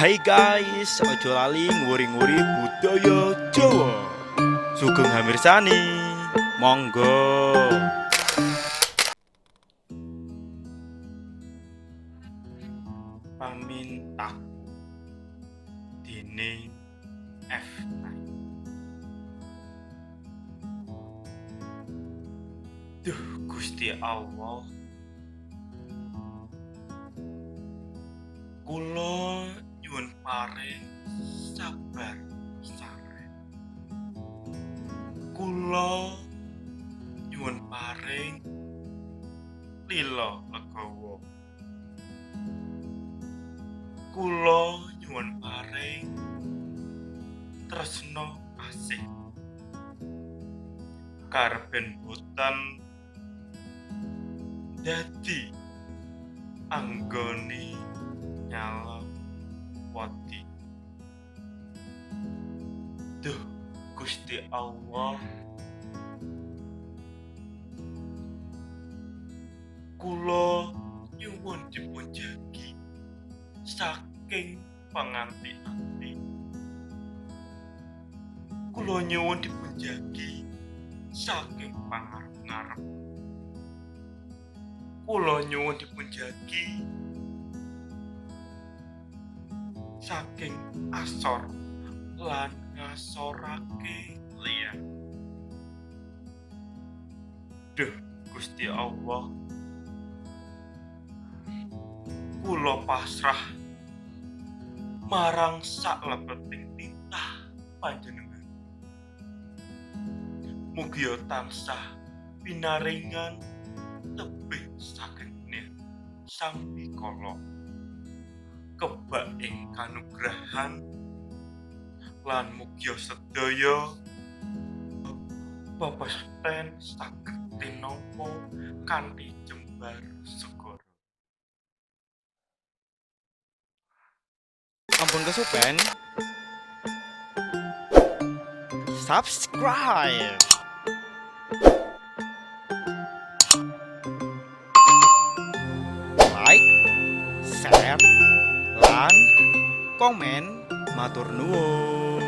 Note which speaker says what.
Speaker 1: Hai guys, ojo lali nguri-nguri budaya Jawa. Sugenghamirsani, monggo. Pamintaku dene F. Dhuh Gusti Allah, kula nyuwun paring sabar sareh. Kula nyuwun paring lila legawa. Kula nyuwun paring tresna asih. Karepen boten dadi anggone nyala wati. Dhuh Gusti Allah, kula nyuwun dipunjagi saking panganti-anti. Kula nyuwun dipunjagi saking pangarep-arep. Kula nyuwun dipunjagi saking asor lan ngasorake liya. Dhuh Gusti Allah, kula pasrah marang saklebeting titah panjenengan. Mugi tansah pinaringan tebih saking Sang Mikala, kebak ing kanugrahan lan mugi sedaya pepesten saged tinampa kanthi jembar segara. Ampun kesupen, subscribe. Like, share, lan komen, matur nuwun.